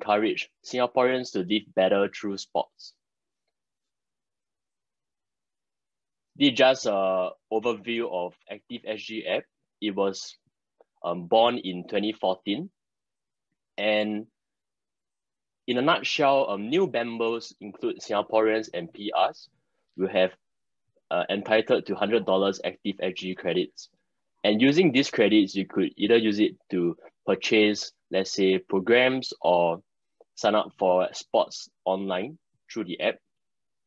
encourage Singaporeans to live better through sports. This is just an overview of ActiveSG app. It was born in 2014. And in a nutshell, new members include Singaporeans and PRs who have entitled to $100 ActiveSG credits. And using these credits, you could either use it to purchase, let's say, programs or sign up for sports online through the app.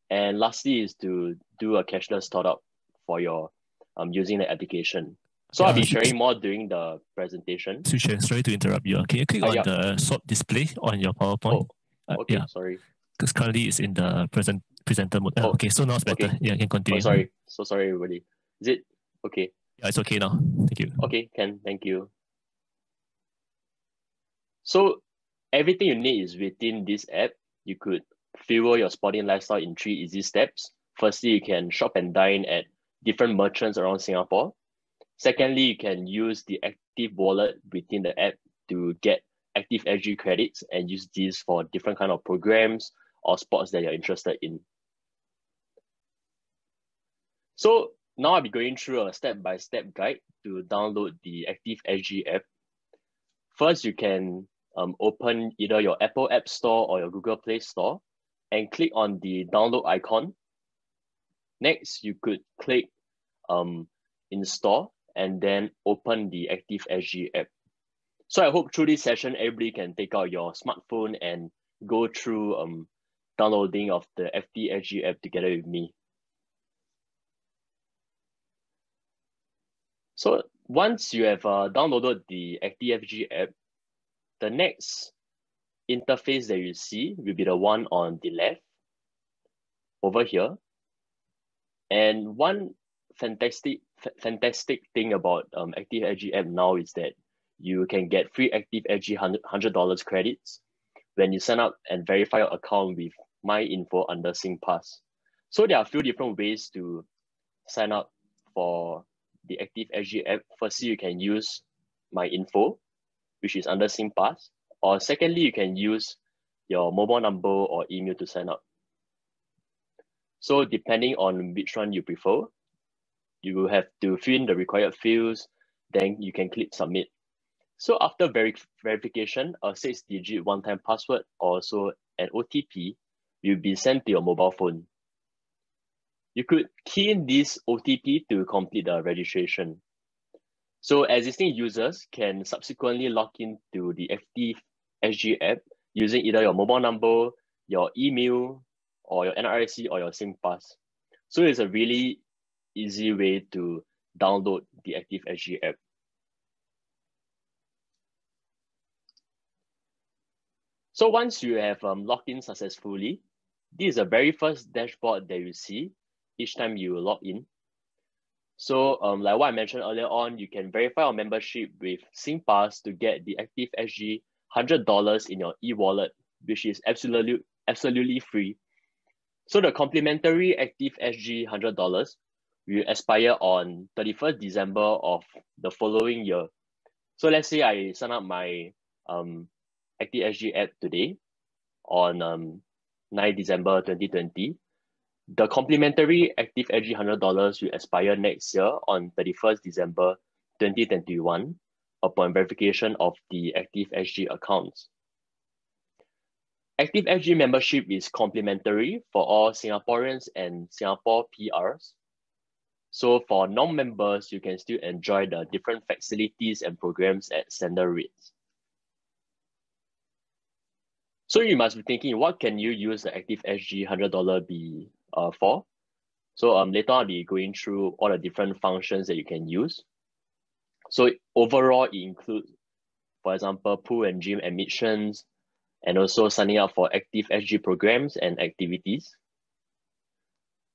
And lastly is to do a cashless top-up for your using the application. So I'll be sharing more during the presentation. Sushen, sorry to interrupt you. Can you click on the swap display on your PowerPoint? Oh, okay, sorry. Because currently it's in the presenter mode. Okay, so now it's better. Okay. Yeah, you can continue. Oh, sorry. So sorry, everybody. Is it okay? Yeah, it's okay now. Thank you. Okay, thank you. So everything you need is within this app. You could fuel your sporting lifestyle in 3 easy steps. Firstly, you can shop and dine at different merchants around Singapore. Secondly, you can use the Active wallet within the app to get ActiveSG credits and use these for different kind of programs or sports that you're interested in. So now I'll be going through a step-by-step guide to download the ActiveSG app. First, you can open either your Apple App Store or your Google Play Store and click on the download icon. Next, you could click install and then open the ActiveSG app. So I hope through this session, everybody can take out your smartphone and go through downloading of the ActiveSG app together with me. So once you have downloaded the ActiveSG app, the next interface that you see will be the one on the left over here. And one fantastic thing about ActiveSG app now is that you can get free ActiveSG $100 credits when you sign up and verify your account with my info under SingPass. So there are a few different ways to sign up for the ActiveSG app. Firstly, you can use my info, which is under SingPass, or secondly, you can use your mobile number or email to sign up. So depending on which one you prefer, you will have to fill in the required fields, then you can click submit. So after verification, a 6-digit one-time password or also an OTP will be sent to your mobile phone. You could key in this OTP to complete the registration. So existing users can subsequently log into the ActiveSG app using either your mobile number, your email, or your NRIC or your SingPass. So it's a really easy way to download the ActiveSG app. So once you have logged in successfully, this is the very first dashboard that you see each time you log in. So like what I mentioned earlier on, you can verify your membership with SingPass to get the ActiveSG $100 in your e-wallet, which is absolutely free. So the complimentary ActiveSG $100 will expire on 31st December of the following year. So let's say I sign up my ActiveSG app today on 9 December 2020. The complimentary ActiveSG $100 will expire next year on 31st December 2021 upon verification of the ActiveSG accounts. ActiveSG membership is complimentary for all Singaporeans and Singapore PRs. So for non-members, you can still enjoy the different facilities and programs at standard rates. So you must be thinking, what can you use the ActiveSG $100 be for? So later on, I'll be going through all the different functions that you can use. So overall, it includes, for example, pool and gym admissions, and also signing up for ActiveSG programs and activities.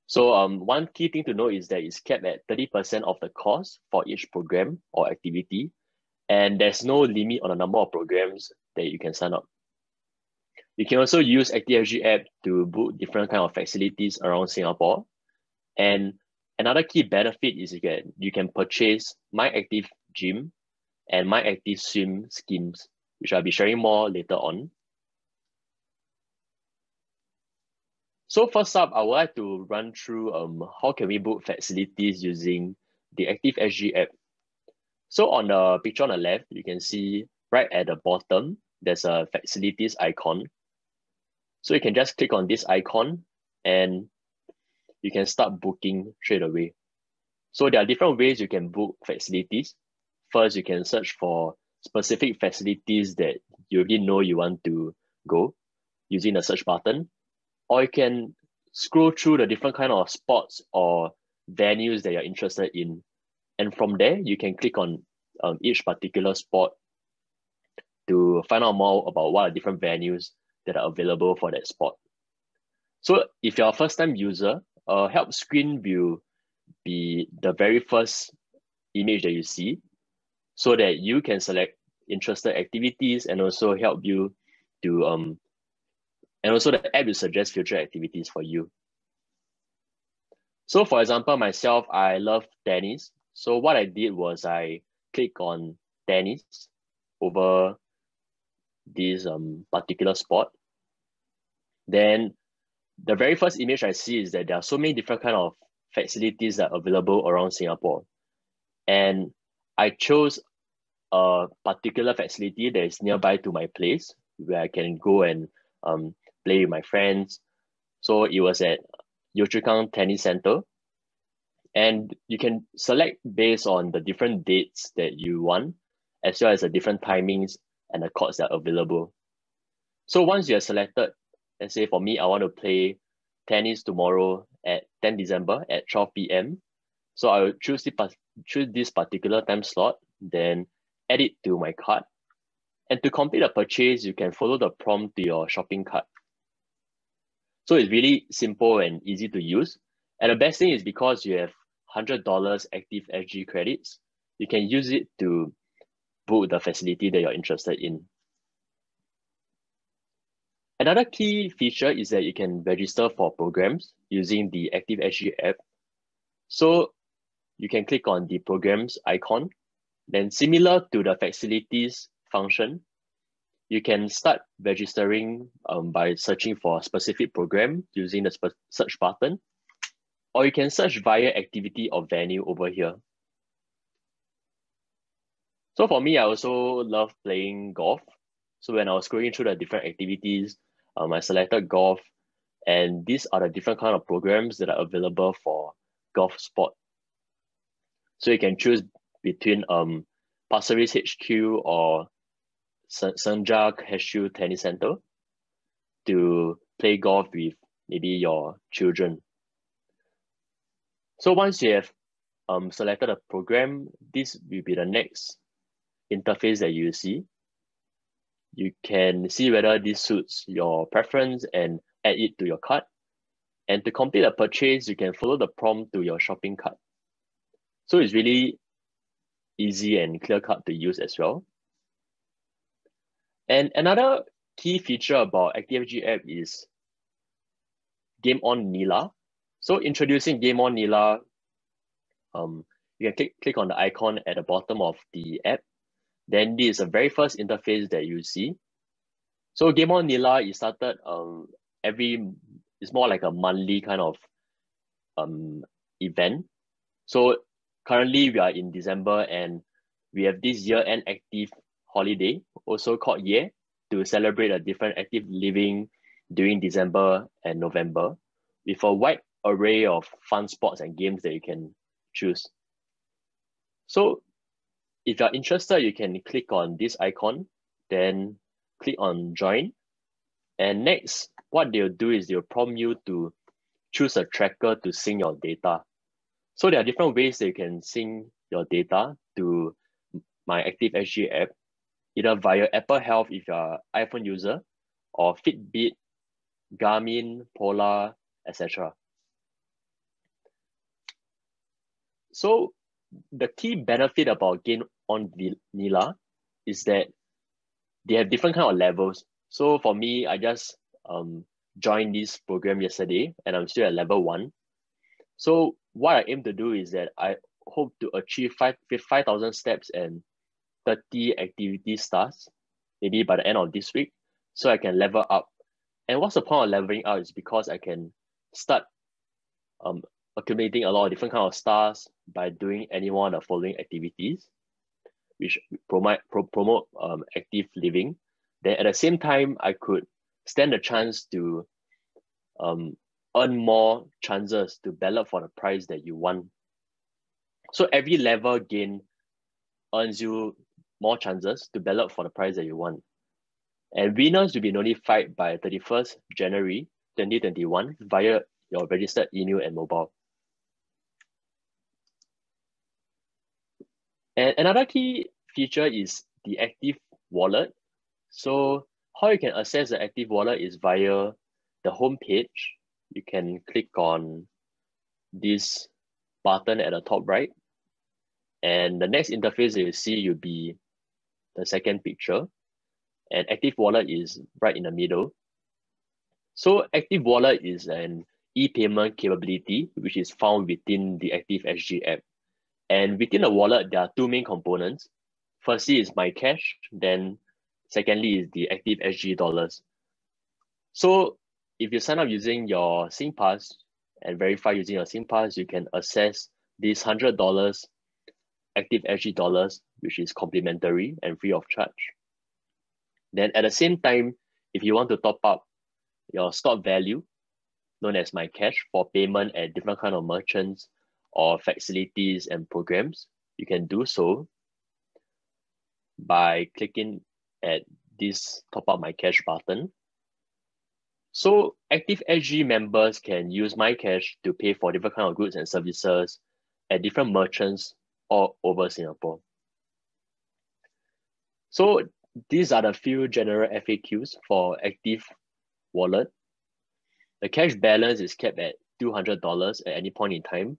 So one key thing to know is that it's capped at 30% of the cost for each program or activity, and there's no limit on the number of programs that you can sign up. You can also use ActiveSG app to book different kind of facilities around Singapore. And another key benefit is you can purchase My Active Gym and My Active Swim schemes, which I'll be sharing more later on. So first up, I would like to run through how can we book facilities using the ActiveSG app. So on the picture on the left, you can see right at the bottom, there's a facilities icon. So you can just click on this icon and you can start booking straight away. So there are different ways you can book facilities. First, you can search for specific facilities that you already know you want to go using the search button. Or you can scroll through the different kind of spots or venues that you're interested in. And from there, you can click on each particular spot to find out more about what are different venues that are available for that spot. So if you're a first-time user, help screen will be the very first image that you see so that you can select interested activities and also help you to and also the app will suggest future activities for you. So for example, myself, I love tennis. So what I did was I click on tennis over this particular spot. Then the very first image I see is that there are so many different kind of facilities that are available around Singapore. And I chose a particular facility that is nearby to my place where I can go and play with my friends. So it was at Yio Chu Kang Tennis Center. And you can select based on the different dates that you want, as well as the different timings and the courts that are available. So once you are selected, let's say for me, I want to play tennis tomorrow at 10 December at 12 p.m. So I will choose this particular time slot, then add it to my cart. And to complete a purchase, you can follow the prompt to your shopping cart. So it's really simple and easy to use. And the best thing is because you have $100 ActiveSG credits, you can use it to book the facility that you're interested in. Another key feature is that you can register for programs using the ActiveSG app. So you can click on the programs icon. Then similar to the facilities function, you can start registering by searching for a specific program using the search button, or you can search via activity or venue over here. So for me, I also love playing golf. So when I was scrolling through the different activities, I selected golf, and these are the different kind of programs that are available for golf sport. So you can choose between Pasir Ris HQ or Senja Cashew Tennis Center to play golf with maybe your children. So once you have selected a program, this will be the next interface that you see. You can see whether this suits your preference and add it to your cart. And to complete a purchase, you can follow the prompt to your shopping cart. So it's really easy and clear-cut to use as well. And another key feature about ActiveSG app is Game On Nila. So introducing Game On Nila, you can click on the icon at the bottom of the app. Then this is the very first interface that you see. So Game On Nila is started it's more like a monthly kind of event. So currently we are in December and we have this year-end active holiday, also called Ye, to celebrate a different active living during December and November with a wide array of fun sports and games that you can choose. So if you're interested, you can click on this icon, then click on join. And next, what they'll do is they'll prompt you to choose a tracker to sync your data. So there are different ways that you can sync your data to my ActiveSG app, either via Apple Health if you're an iPhone user, or Fitbit, Garmin, Polar, etc. So the key benefit about Game On Nila is that they have different kind of levels. So for me, I just joined this program yesterday and I'm still at level 1. So what I aim to do is that I hope to achieve 5,000 steps and 30 activity stars, maybe by the end of this week, so I can level up. And what's the point of leveling up is because I can start accumulating a lot of different kind of stars by doing any one of the following activities, which promote active living. Then at the same time, I could stand a chance to earn more chances to ballot for the prize that you want. So every level gain earns you more chances to ballot for the prize that you want. And winners will be notified by 31st January 2021 via your registered email and mobile. And another key feature is the Active Wallet. So how you can access the Active Wallet is via the home page. You can click on this button at the top right. And the next interface that you see will be the second picture. And Active Wallet is right in the middle. So Active Wallet is an e-payment capability, which is found within the ActiveSG app. And within the wallet, there are two main components. Firstly is My Cash, then secondly is the ActiveSG dollars. So if you sign up using your SingPass and verify using your SingPass, you can access these $100 ActiveSG dollars, which is complimentary and free of charge. Then at the same time, if you want to top up your stored value, known as My Cash, for payment at different kind of merchants or facilities and programs, you can do so by clicking at this Top Up My Cash button. So ActiveSG members can use My Cash to pay for different kind of goods and services at different merchants all over Singapore. So these are the few general FAQs for Active Wallet. The cash balance is kept at $200 at any point in time,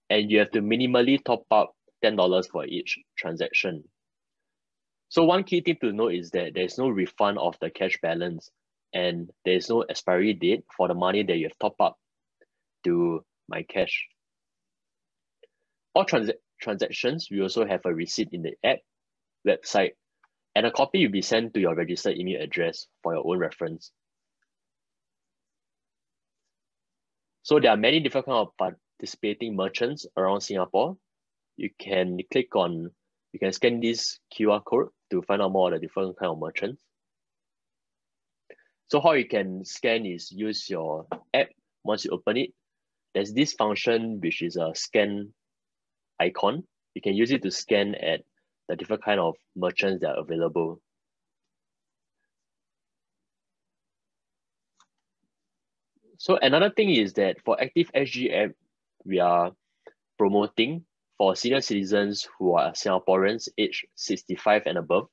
and you have to minimally top up $10 for each transaction. So one key thing to note is that there's no refund of the cash balance, and there's no expiry date for the money that you have topped up to My Cash. All transactions, we also have a receipt in the app, website, and a copy will be sent to your registered email address for your own reference. So there are many different kind of participating merchants around Singapore. You can scan this QR code to find out more of the different kind of merchants. So how you can scan is use your app. Once you open it, there's this function which is a scan icon. You can use it to scan at the different kind of merchants that are available. So another thing is that for ActiveSG app, we are promoting for senior citizens who are Singaporeans aged 65 and above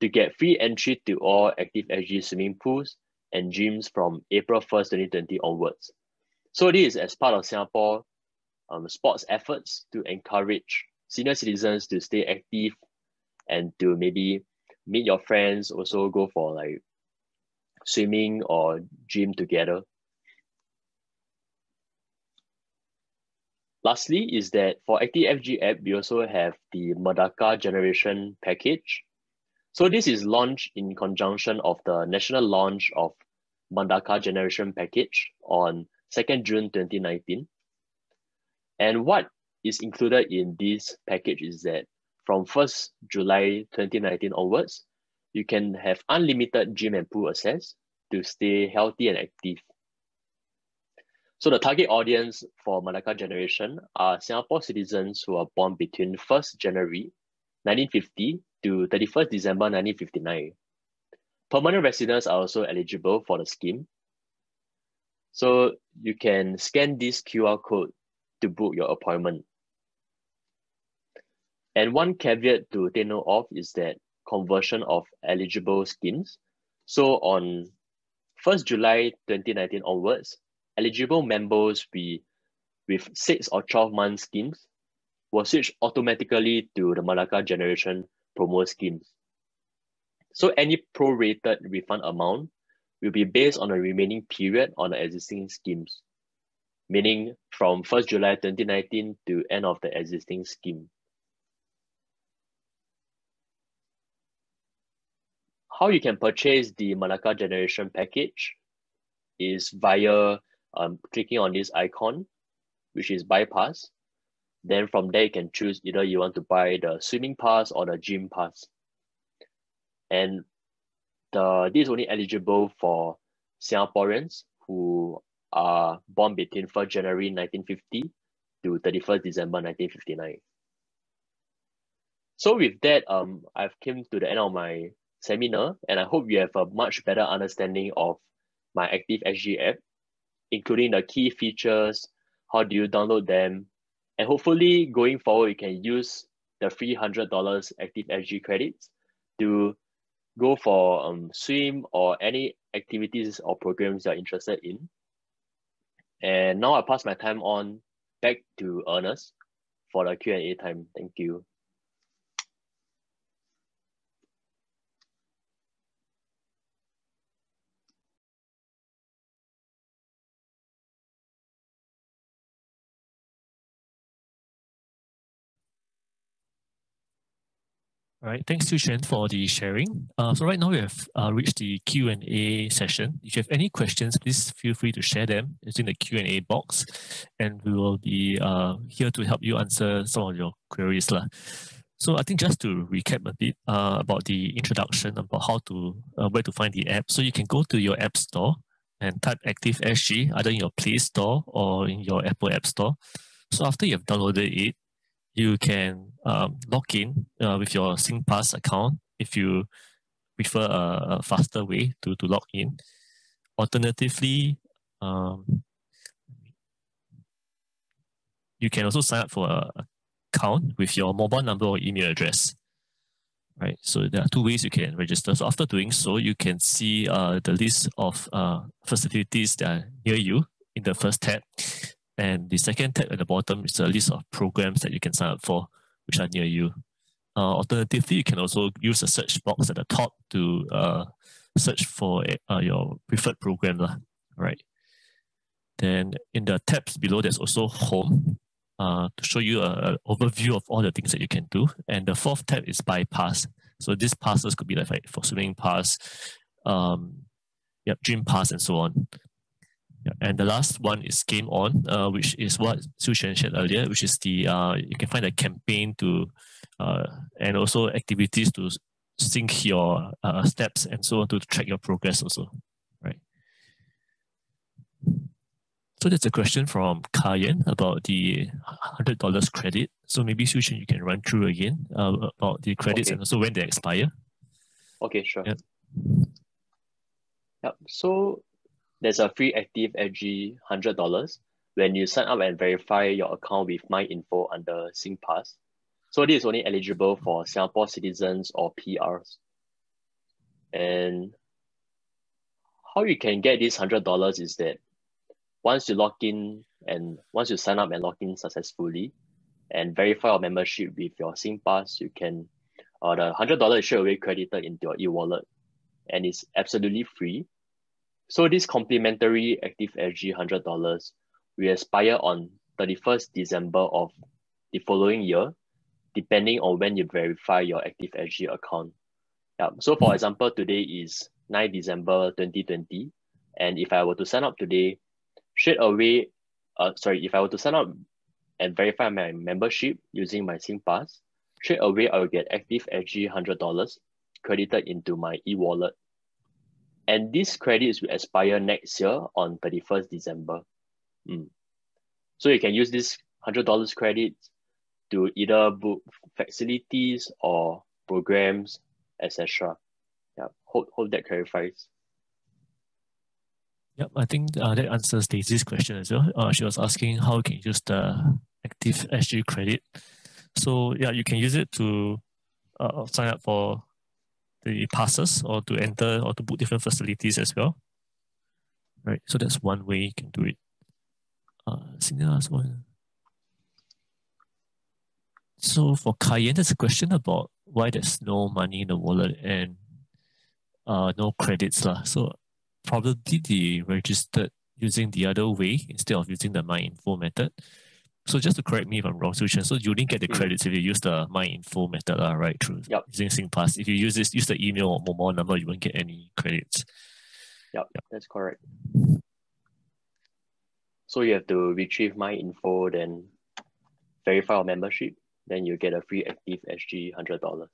to get free entry to all ActiveSG swimming pools and gyms from April 1st, 2020 onwards. So this is as part of Singapore sports efforts to encourage senior citizens to stay active and to maybe meet your friends, also go for like swimming or gym together. Lastly is that for ActiveSG app, we also have the Merdeka Generation package. So this is launched in conjunction of the national launch of Merdeka Generation package on 2nd June 2019. And what is included in this package is that from 1st July 2019 onwards, you can have unlimited gym and pool access to stay healthy and active. So the target audience for Merdeka Generation are Singapore citizens who are born between 1st January 1950 to 31st December 1959. Permanent residents are also eligible for the scheme. So you can scan this QR code to book your appointment. And one caveat to take note of is that conversion of eligible schemes. So on 1st July 2019 onwards, eligible members with 6 or 12 month schemes will switch automatically to the Merdeka Generation promo schemes. So any prorated refund amount will be based on the remaining period on the existing schemes, meaning from 1st July 2019 to end of the existing scheme. How you can purchase the Merdeka Generation package is via clicking on this icon, which is buy pass. Then from there, you can choose either you want to buy the swimming pass or the gym pass. And this is only eligible for Singaporeans who are born between 1st January 1950 to 31st December 1959. So with that, I've come to the end of my seminar, and I hope you have a much better understanding of my ActiveSG app, including the key features, how do you download them, and hopefully going forward, you can use the free $100 ActiveSG credits to go for swim or any activities or programs you're interested in. And now I pass my time on back to Ernest for the Q&A time. Thank you. All right, thanks to Shen for the sharing. So right now we have reached the Q&A session. If you have any questions, please feel free to share them using the Q&A box, and we will be here to help you answer some of your queries. So I think just to recap a bit about the introduction about how to where to find the app. So you can go to your app store and type ActiveSG either in your Play Store or in your Apple App Store. So after you have downloaded it, you can log in with your SingPass account if you prefer a faster way to log in. Alternatively, you can also sign up for an account with your mobile number or email address. Right, so there are two ways you can register. So after doing so, you can see the list of facilities that are near you in the first tab. And the second tab at the bottom is a list of programs that you can sign up for, which are near you. Alternatively, you can also use a search box at the top to search for your preferred program. Right. Then in the tabs below, there's also Home to show you an overview of all the things that you can do. And the fourth tab is Bypass. So these passes could be like for swimming pass, gym pass, and so on. Yeah, and the last one is Game On, which is what Sushan shared earlier, which is the you can find a campaign to and also activities to sync your steps and so on to track your progress also, right? So there's a question from Kayan about the $100 credit. So maybe Sushan, you can run through again about the credits and also when they expire. Okay, sure. Yep. So there's a free ActiveSG $100 when you sign up and verify your account with MyInfo under SingPass. So this is only eligible for Singapore citizens or PRs. And how you can get this $100 is that once you log in and once you sign up and log in successfully and verify your membership with your SingPass, you can the $100 is straight away credited into your e-wallet, and it's absolutely free. So this complimentary ActiveSG $100 will expire on 31st December of the following year, depending on when you verify your ActiveSG account. Yeah. So for example, today is 9 December 2020. And if I were to sign up today, straight away, if I were to sign up and verify my membership using my SingPass, straight away I will get ActiveSG $100 credited into my e-wallet. And these credits will expire next year on 31st December. So you can use this $100 credits to either book facilities or programs, etc. Yeah, hope that clarifies. Yep, I think that answers Daisy's question as well. She was asking how you can use the ActiveSG credit. So yeah, you can use it to sign up for the passes or to enter or to book different facilities as well. Right, so that's one way you can do it. Last one. So for Kayen, there's a question about why there's no money in the wallet and no credits. So probably they registered using the other way instead of using the MyInfo method. So just to correct me if I'm wrong, Sushan, so you didn't get the credits if you use the MyInfo method, right? Through using SingPass. If you use the email or mobile number, you won't get any credits. Yep, that's correct. So you have to retrieve my info, then verify our membership, then you get a free ActiveSG $100.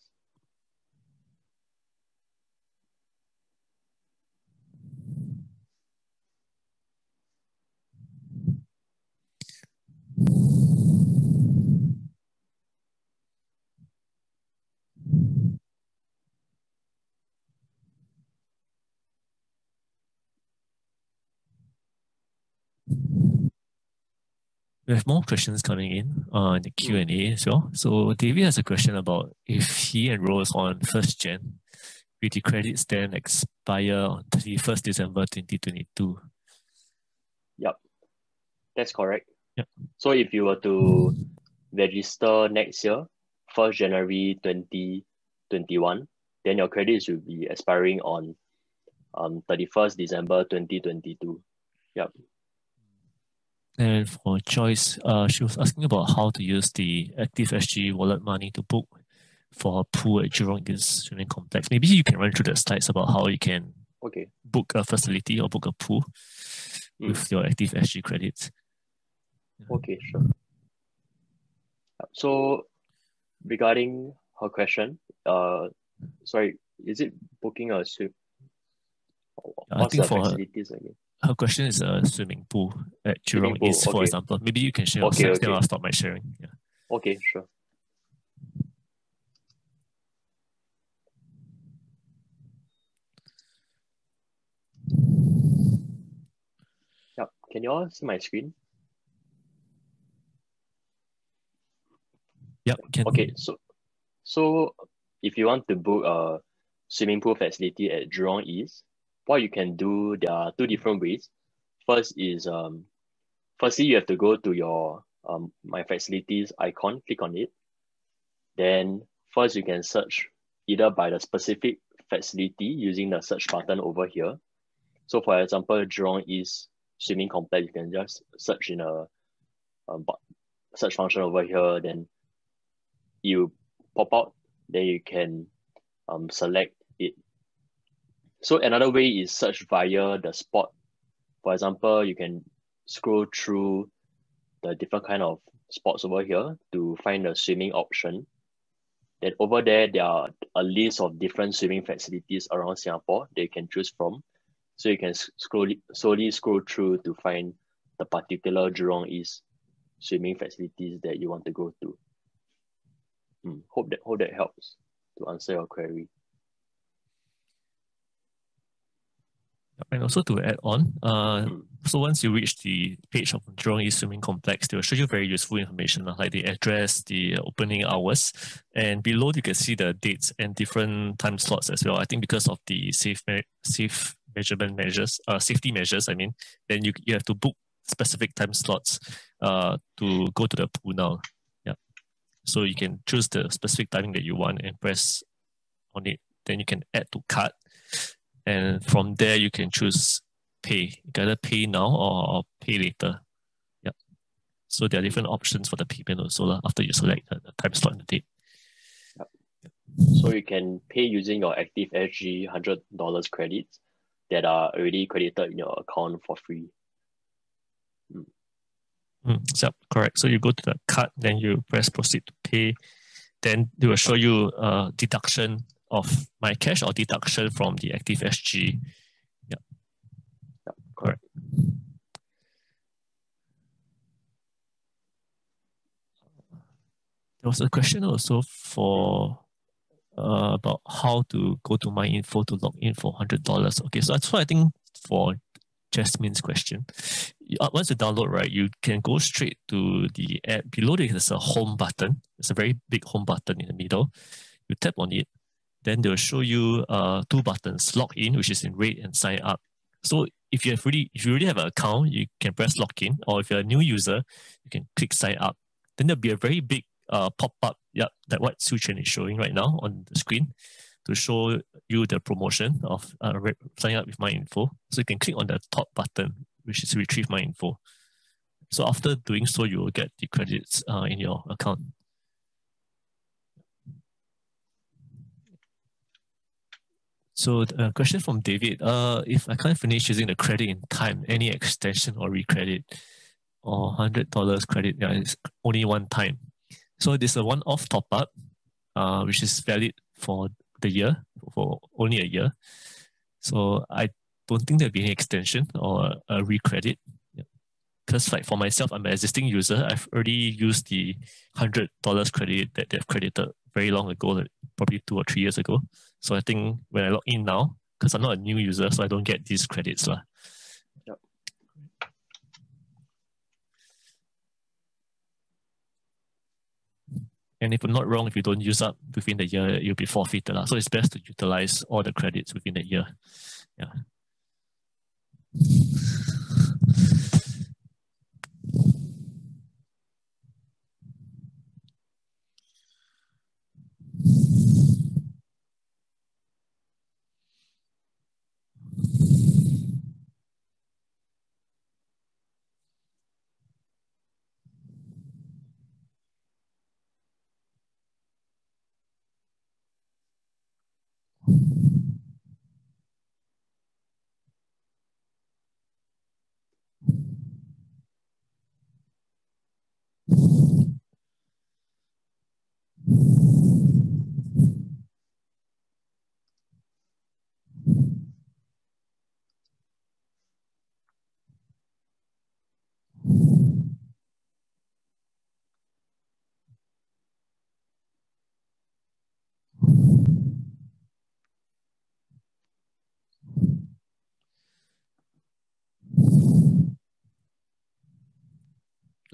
We have more questions coming in the Q&A as well. So David has a question about if he enrolls on 1st Jan, will the credits then expire on 31st December 2022? Yep, that's correct. Yep. So if you were to register next year, 1st January 2021, then your credits will be expiring on 31st December 2022. Yep. And for Joyce, she was asking about how to use the ActiveSG wallet money to book for a pool at Jurong East Swimming Complex. Maybe you can run through the slides about how you can book a facility or book a pool with your ActiveSG credits. Okay, sure. So regarding her question, sorry, is it booking a swim? What's the facilities again? Her question is a swimming pool at Jurong East, for example. Maybe you can share your slides, then I'll stop my sharing. Yeah. Okay, sure. Yep. Can you all see my screen? Yep. Okay, so if you want to book a swimming pool facility at Jurong East, what you can do, there are two different ways. First is firstly, you have to go to your My Facilities icon, click on it. Then first you can search either by the specific facility using the search button over here. So for example, Jurong East Swimming Complex, you can just search in a search function over here, then you pop out, then you can select it. So another way is search via the spot. For example, you can scroll through the different kind of spots over here to find the swimming option. Then over there are a list of different swimming facilities around Singapore that you can choose from. So you can slowly scroll through to find the particular Jurong East swimming facilities that you want to go to. Hope that helps to answer your query. And also to add on, so once you reach the page of Jurong East Swimming Complex, they will show you very useful information like the address, the opening hours, and below you can see the dates and different time slots as well. I think because of the safety measures, I mean, then you have to book specific time slots to go to the pool now. Yeah, so you can choose the specific timing that you want and press on it. Then you can add to cart. And from there, you can choose pay. You can either pay now or pay later. Yeah. So there are different options for the payment also after you select the time slot and the date. Yep. So you can pay using your ActiveSG $100 credits that are already credited in your account for free. So correct. So you go to the card, then you press proceed to pay. Then they will show you deduction of my cash or deduction from the ActiveSG. Yeah. Correct. There was a question also for about how to go to my info to log in for $100. Okay, so that's why I think for Jasmine's question, once you download, right, you can go straight to the app. Below there's a home button. It's a very big home button in the middle. You tap on it. Then they'll show you two buttons, log in, which is in red, and sign up. So if you already have an account, you can press log in, or if you're a new user, you can click sign up. Then there'll be a very big pop-up, that what Su Chen is showing right now on the screen to show you the promotion of signing up with my info. So you can click on the top button, which is retrieve my info. So after doing so, you will get the credits in your account. So a question from David, if I can't finish using the credit in time, any extension or recredit? or $100 credit. Yeah, it's only one time. So there's a one-off top-up, which is valid for the year, for only a year. So I don't think there'll be any extension or a recredit. Because like for myself, I'm an existing user. I've already used the $100 credit that they've credited very long ago, like probably 2 or 3 years ago. So I think when I log in now, because I'm not a new user, so I don't get these credits. Yep. And if I'm not wrong, if you don't use up within the year, you'll be forfeited. So it's best to utilize all the credits within the year. Yeah.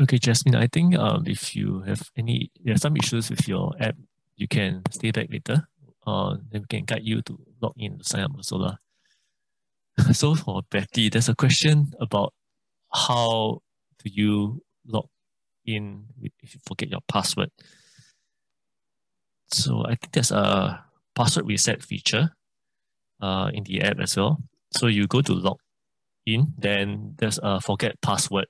Okay, Jasmine, I think if you have there are some issues with your app, you can stay back later. Then we can guide you to log in to sign up also. So for Betty, there's a question about how do you log in if you forget your password. So I think there's a password reset feature in the app as well. So you go to log in, then there's a forget password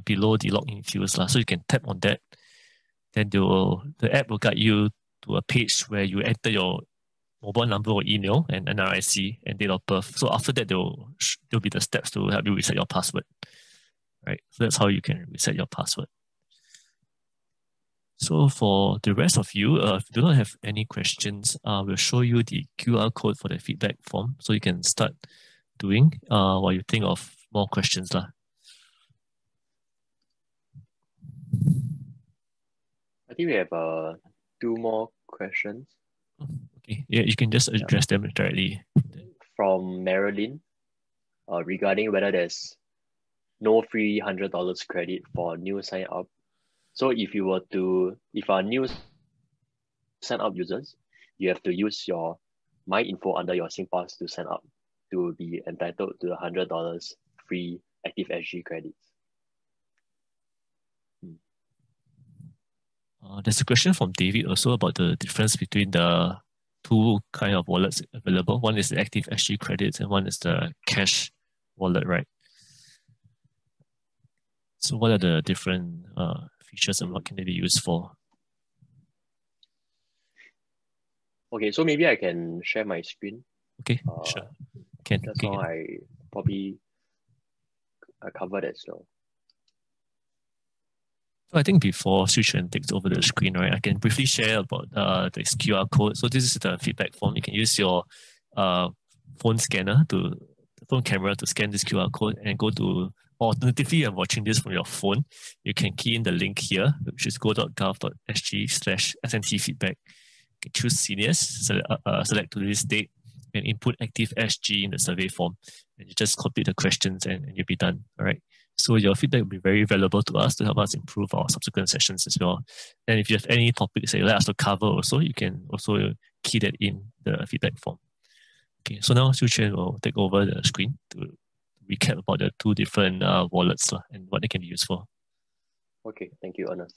below the login fields. So you can tap on that. Then the app will guide you to a page where you enter your mobile number or email and NRIC and date of birth. So after that, there'll be the steps to help you reset your password. Right. So that's how you can reset your password. So for the rest of you, if you do not have any questions, we'll show you the QR code for the feedback form. So you can start doing while you think of more questions. I think we have 2 more questions. Okay, yeah, you can just address them directly. From Marilyn, regarding whether there's no free $100 credit for new sign up. So if our new sign up users, you have to use your My Info under your SingPass to sign up to be entitled to the $100 free ActiveSG credits. There's a question from David also about the difference between the 2 kind of wallets available. One is the ActiveSG credits and one is the cash wallet, right? So what are the different features and what can they be used for? Okay, so maybe I can share my screen. Okay, sure. Just now I covered as well. So I think before Xuchen takes over the screen, right, I can briefly share about this QR code. So this is the feedback form. You can use your phone camera to scan this QR code and go to, alternatively, you're watching this from your phone. You can key in the link here, which is go.gov.sg/SNT feedback. You can choose seniors, select today's date, and input ActiveSG in the survey form. And you just complete the questions and you'll be done. All right. So your feedback will be very valuable to us to help us improve our subsequent sessions as well. And if you have any topics that you'd like us to cover also, you can also key that in the feedback form. Okay, so now Xuchen will take over the screen to recap about the 2 different wallets and what they can be used for. Okay, thank you, Ernest.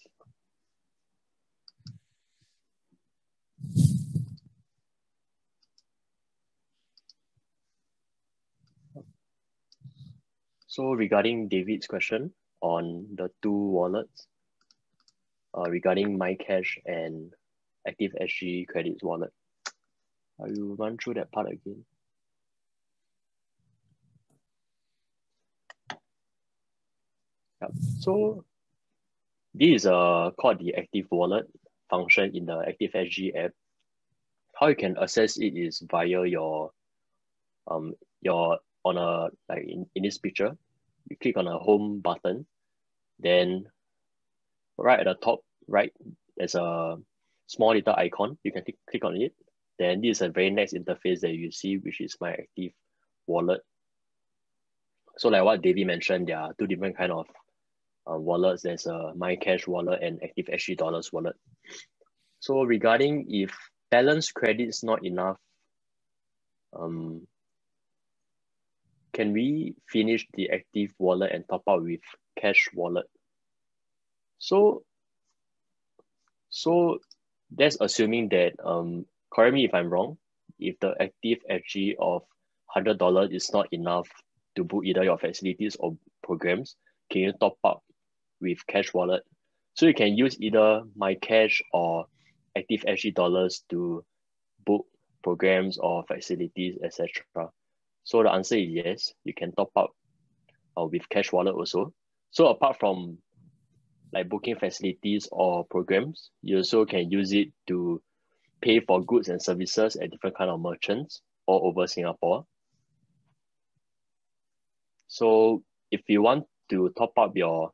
So regarding David's question on the 2 wallets, regarding MyCash and ActiveSG credits wallet, I will run through that part again. Yep. So this is called the Active Wallet function in the ActiveSG app. How you can access it is via your on a like in this picture, you click on a home button, then right at the top right there's a small little icon. You can click on it. Then this is a very next interface that you see, which is my Active Wallet. So like what Davey mentioned, there are two different kind of wallets. There's a MyCash wallet and ActiveSG Dollars wallet. So regarding if balance credit is not enough, can we finish the Active Wallet and top up with Cash Wallet? So that's assuming that, correct me if I'm wrong, if the ActiveSG of $100 is not enough to book either your facilities or programs, can you top up with Cash Wallet? So you can use either MyCash or ActiveSG Dollars to book programs or facilities, etc. So the answer is yes, you can top up with Cash Wallet also. So apart from like booking facilities or programs, you also can use it to pay for goods and services at different kind of merchants all over Singapore. So if you want to top up your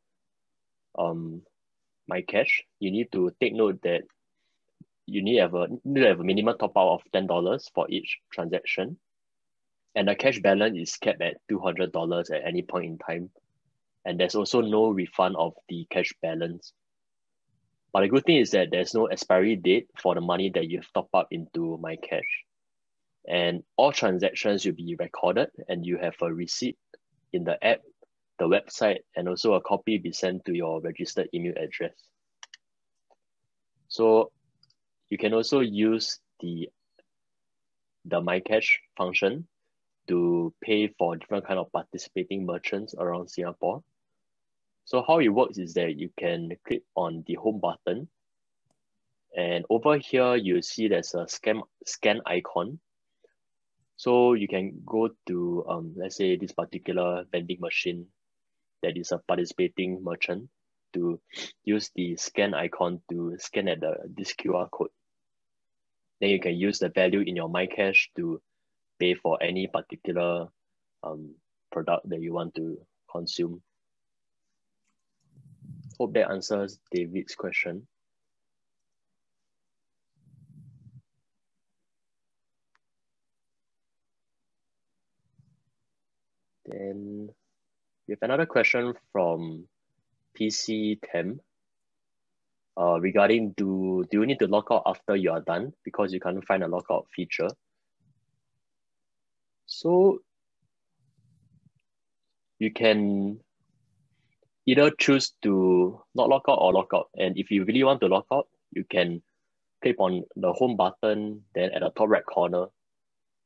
MyCash, you need to take note that you need to have a minimum top up of $10 for each transaction. And the cash balance is capped at $200 at any point in time. And there's also no refund of the cash balance. But the good thing is that there's no expiry date for the money that you've topped up into MyCash. And all transactions will be recorded and you have a receipt in the app, the website, and also a copy be sent to your registered email address. So you can also use the MyCash function to pay for different kind of participating merchants around Singapore. So how it works is that you can click on the home button, and over here you see there's a scan icon. So you can go to let's say this particular vending machine that is a participating merchant, to use the scan icon to scan at this QR code. Then you can use the value in your MyCash to pay for any particular product that you want to consume. Hope that answers David's question. Then we have another question from PC Tem regarding do you need to log out after you are done because you can't find a logout feature? So you can either choose to not log out or log out. And if you really want to log out, you can click on the home button. Then at the top right corner,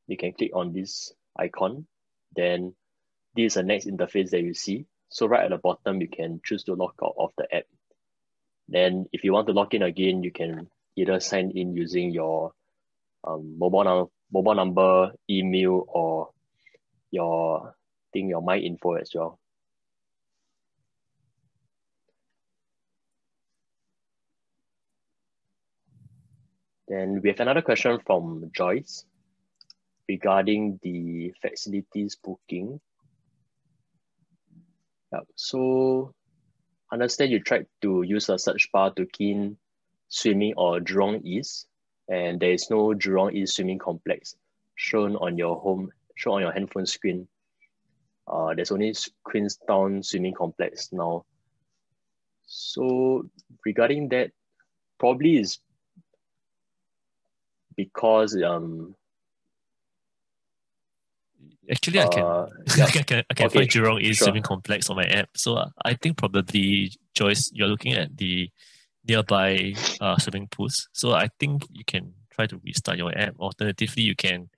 you can click on this icon. Then this is the next interface that you see. So right at the bottom, you can choose to log out of the app. Then if you want to log in again, you can either sign in using your mobile number, email, or your My Info as well. Then we have another question from Joyce regarding the facilities booking. Yep. So understand you tried to use a search bar to key in swimming or Jurong East, and there is no Jurong East swimming complex shown on your handphone screen. There's only Queenstown swimming complex now. So regarding that, probably is because actually I can okay, find Jurong East sure. swimming complex on my app. So I think probably, Joyce, you're looking at the nearby swimming pools. So I think you can try to restart your app. Alternatively, you can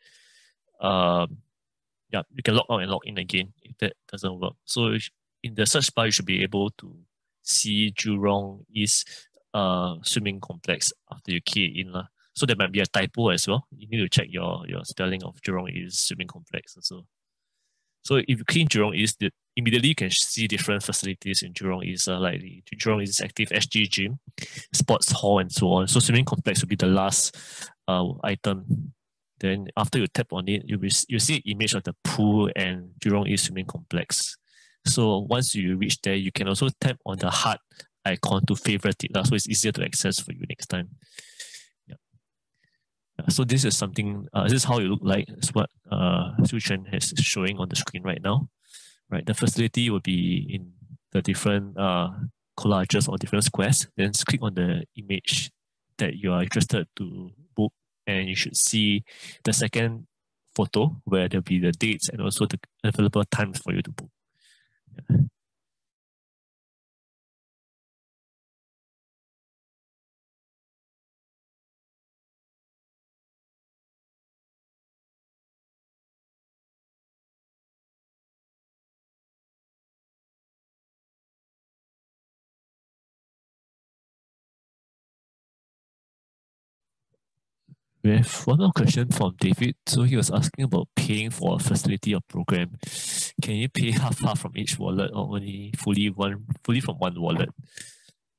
you can log out and log in again if that doesn't work. So in the search bar, you should be able to see Jurong East swimming complex after you key it in. So there might be a typo as well. You need to check your spelling of Jurong East swimming complex also. So if you clean Jurong East, immediately you can see different facilities in Jurong East, like the Jurong East ActiveSG gym, sports hall, and so on. So swimming complex will be the last item. Then after you tap on it, you see an image of the pool and Jurong East swimming complex. So once you reach there, you can also tap on the heart icon to favorite it, so it's easier to access for you next time. So this is something, this is how it look like. It's what Su Chen is showing on the screen right now. Right, the facility will be in the different collages or different squares. Then click on the image that you are interested to book, and you should see the second photo where there'll be the dates and also the available times for you to book. Yeah. We have one more question from David. So he was asking about paying for a facility or program. Can you pay half from each wallet or only fully from one wallet?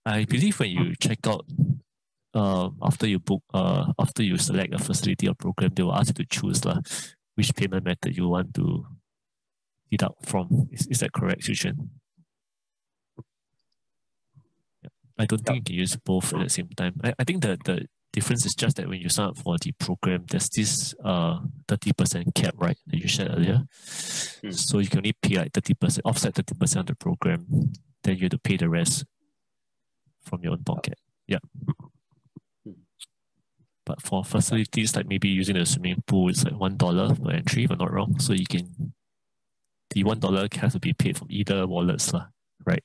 I believe when you check out, after you book, after you select a facility or program, they will ask you to choose which payment method you want to deduct from. Is that correct, Susan? Yeah. I don't think you can use both at the same time. I think the difference is just that when you sign up for the program, there's this 30% cap, right, that you shared earlier. So you can only pay like 30%, offset 30% of the program. Then you have to pay the rest from your own pocket. Yeah. But for facilities like maybe using the swimming pool, it's like $1 per entry, if I'm not wrong. So you can, the $1 has to be paid from either wallets, right?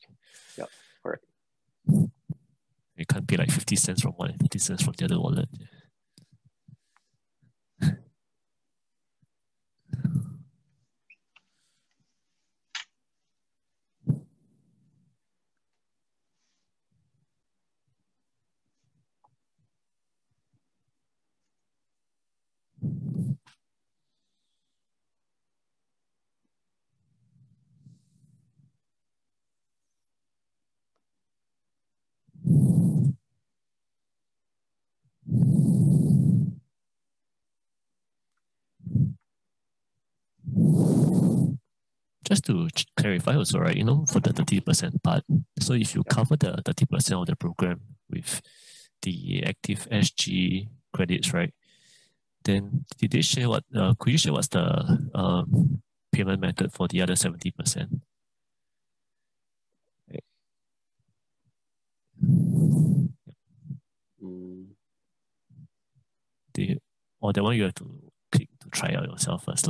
Yeah, correct. You can't pay like 50 cents from one and 50 cents from the other wallet. Just to clarify also, right, for the 30% part, so if you cover the 30% of the program with the ActiveSG credits, right, then did they share could you share what's the payment method for the other 70%? Or that one you have to click to try out yourself first.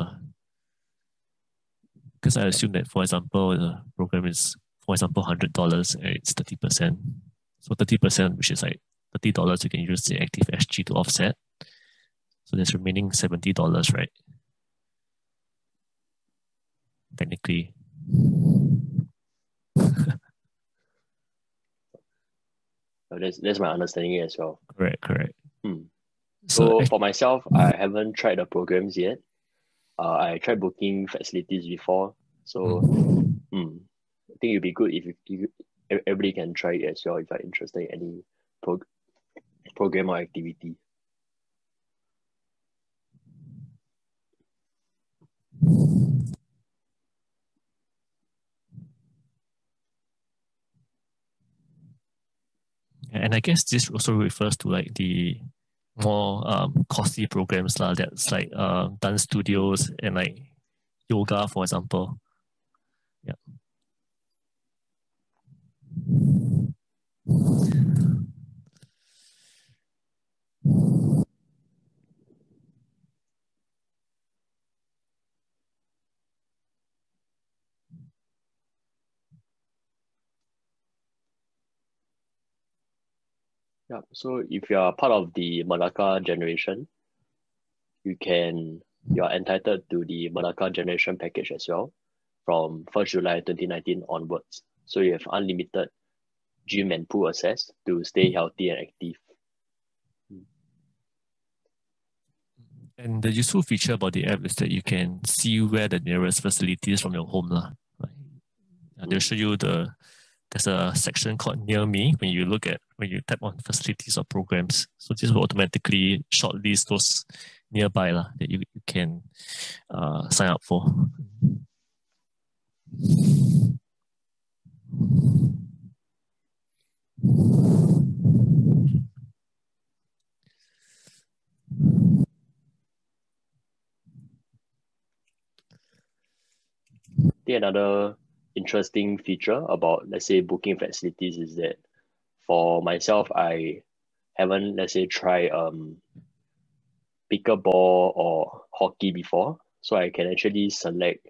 Because I assume that, for example, the program is, for example, $100 and it's 30%. So 30%, which is like $30, you can use the ActiveSG to offset. So there's remaining $70, right? Technically. That's my understanding as well. Correct. So for myself, I haven't tried the programs yet. I tried booking facilities before. So I think it'd be good if everybody can try it as well if you're interested in any program or activity. And I guess this also refers to like the more costly programs that's like dance studios and like yoga, for example. Yeah. Yeah. So if you are part of the Merdaka generation, you're entitled to the Merdaka generation package as well from 1st July 2019 onwards. So you have unlimited gym and pool access to stay healthy and active. And the useful feature about the app is that you can see where the nearest facility is from your home. Right? They'll show you there's a section called Near Me when you tap on facilities or programs. So this will automatically shortlist those nearby that you can sign up for. Another interesting feature about, let's say, booking facilities is that for myself, I haven't, let's say, tried pickleball or hockey before. So I can actually select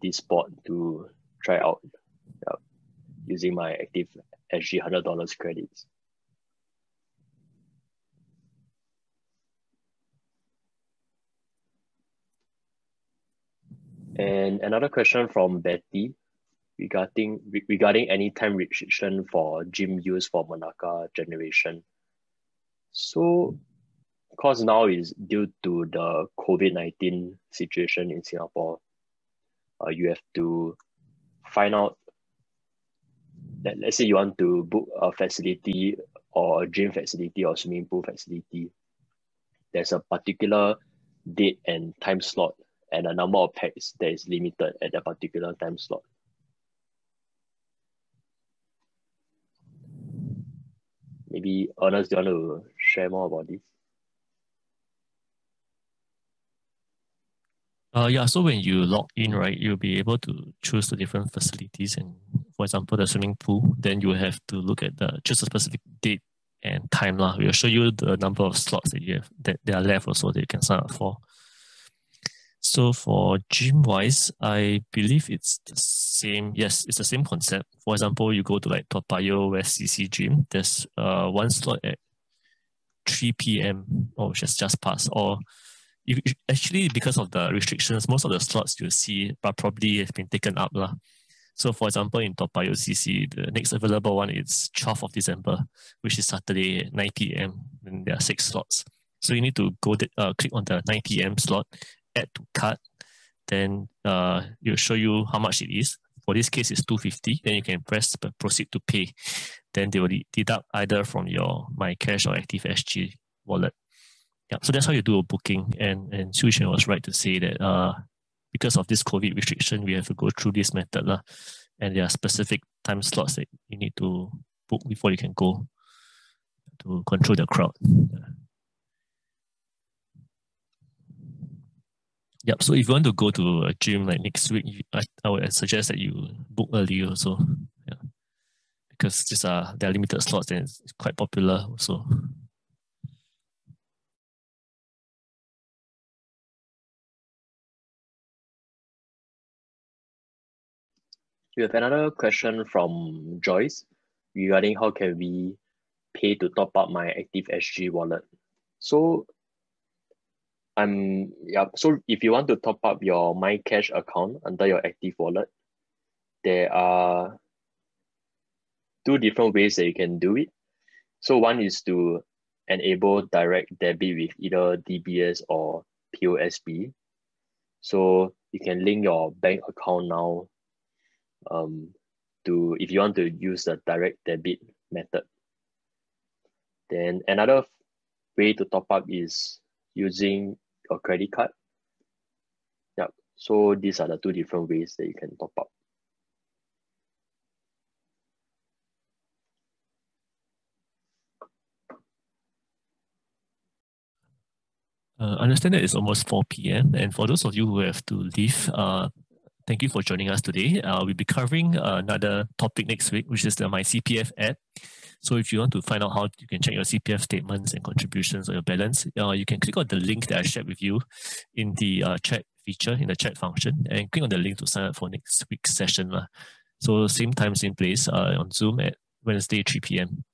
this sport to try out using my ActiveSG $100 credits. And another question from Betty regarding any time restriction for gym use for Manaka generation. So, because now is due to the COVID-19 situation in Singapore, you have to find out that, let's say you want to book a facility or a gym facility or swimming pool facility. There's a particular date and time slot and a number of packs that is limited at that particular time slot. Maybe Ernest, do you want to share more about this? Yeah, so when you log in, right, you'll be able to choose the different facilities. And for example, the swimming pool, then you have to look at choose a specific date and time. We'll show you the number of slots that you have that they are left also that you can sign up for. So for gym wise, I believe it's the same. Yes, it's the same concept. For example, you go to like Toa Payoh West CC gym. There's one slot at 3 p.m. or just passed. Or you actually, because of the restrictions, most of the slots you see probably have been taken up. So for example, in Toa Payoh CC, the next available one is 12th of December, which is Saturday at 9 p.m. And there are 6 slots. So you need to go click on the 9 p.m. slot, add to cart, then it'll show you how much it is. For this case, it's $250. Then you can press proceed to pay. Then they will deduct either from your MyCash or ActiveSG wallet. Yeah, so that's how you do a booking. And Xu Xuan was right to say that because of this COVID restriction, we have to go through this method. And there are specific time slots that you need to book before you can go to control the crowd. Yep. So if you want to go to a gym like next week, I would suggest that you book early also. Yeah. Because there are limited slots and it's quite popular also. We have another question from Joyce regarding how can we pay to top up my ActiveSG wallet. So so if you want to top up your MyCash account under your Active wallet, there are 2 different ways that you can do it. So one is to enable direct debit with either DBS or POSB. So you can link your bank account now if you want to use the direct debit method. Then another way to top up is using your credit card. Yep. So these are the 2 different ways that you can top up. Understand that it's almost 4 p.m. And for those of you who have to leave, thank you for joining us today. We'll be covering another topic next week, which is the My CPF app. So if you want to find out how you can check your CPF statements and contributions or your balance, you can click on the link that I shared with you in the chat feature, in the chat function, and click on the link to sign up for next week's session. So same time, same place on Zoom at Wednesday, 3 p.m.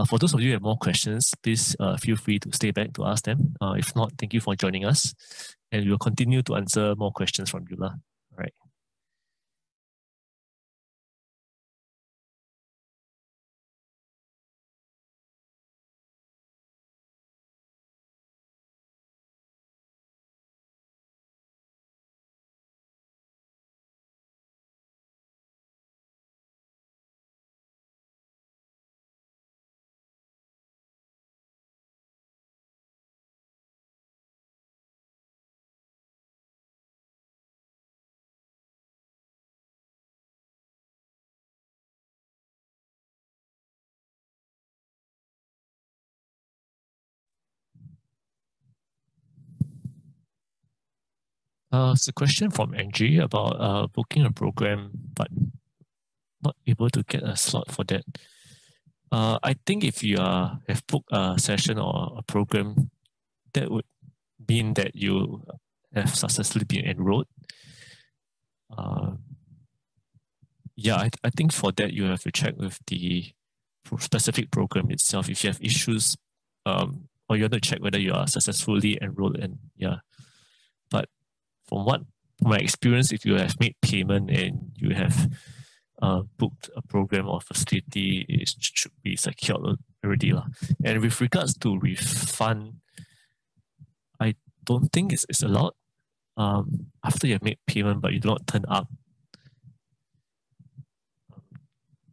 For those of you who have more questions, please feel free to stay back to ask them. If not, thank you for joining us. And we will continue to answer more questions from you. All right. It's a question from Angie about booking a program, but not able to get a slot for that. I think if you have booked a session or a program, that would mean that you have successfully been enrolled. Yeah, I think for that you have to check with the specific program itself if you have issues, or you want to check whether you are successfully enrolled. And yeah, but from my experience, if you have made payment and you have booked a program or facility, it should be secured already lah. And with regards to refund, I don't think it's allowed after you have made payment but you do not turn up.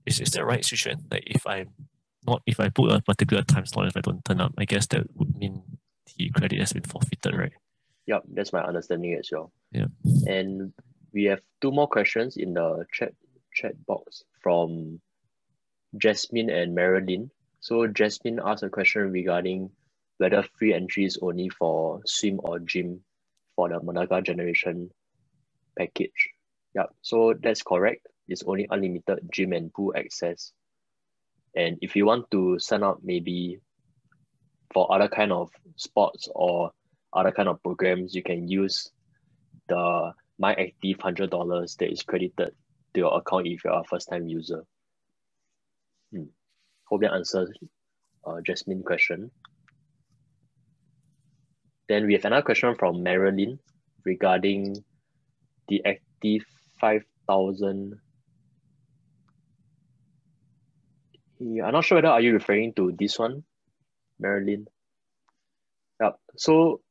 Is that right, Xuxuan? Like if I book a particular time slot, if I don't turn up, I guess that would mean the credit has been forfeited, right? Yep, that's my understanding as well. Yeah. And we have 2 more questions in the chat box from Jasmine and Marilyn. So Jasmine asked a question regarding whether free entry is only for swim or gym for the Monaga Generation package. Yeah, so that's correct. It's only unlimited gym and pool access. And if you want to sign up maybe for other kind of sports or other kind of programs, you can use the MyActive $100 that is credited to your account if you're a first-time user. Hope that answers Jasmine's question. Then we have another question from Marilyn regarding the Active 5000. Yeah, I'm not sure whether are you referring to this one, Marilyn? Yep. So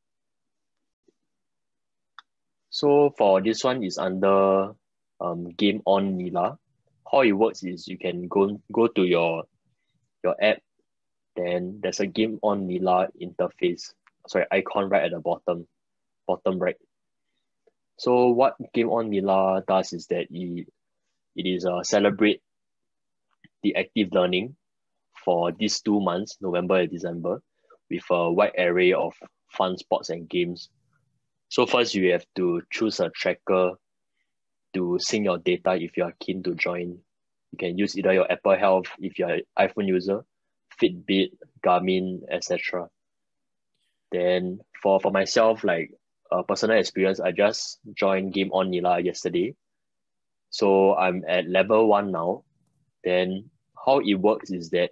for this one is under Game On Nila. How it works is you can go to your app, then there's a Game On Nila interface, icon right at the bottom right. So what Game On Nila does is that it is celebrate the active learning for these 2 months, November and December, with a wide array of fun sports and games. So first you have to choose a tracker to sync your data if you are keen to join. You can use either your Apple Health if you're an iPhone user, Fitbit, Garmin, etc. Then for myself, like a personal experience, I just joined Game On Nila yesterday. So I'm at level 1 now. Then how it works is that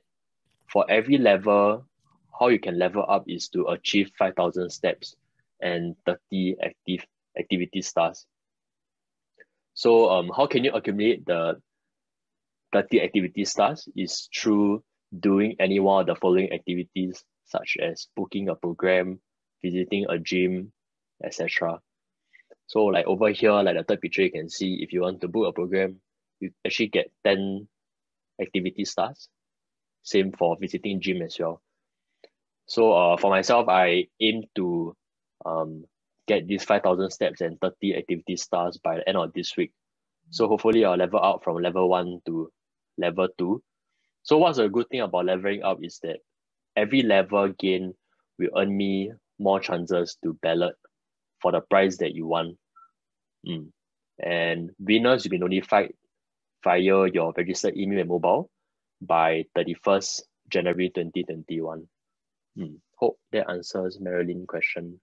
for every level, how you can level up is to achieve 5,000 steps and 30 activity stars. So how can you accumulate the 30 activity stars is through doing any one of the following activities, such as booking a program, visiting a gym, etc. So like over here, like the third picture, you can see if you want to book a program, you actually get 10 activity stars. Same for visiting gym as well. So for myself, I aim to get these 5,000 steps and 30 activity stars by the end of this week. So hopefully I'll level out from level 1 to level 2. So what's a good thing about leveling up is that every level gain will earn me more chances to ballot for the prize that you want. And winners will be notified via your registered email and mobile by 31st January 2021. Hope that answers Marilyn's question.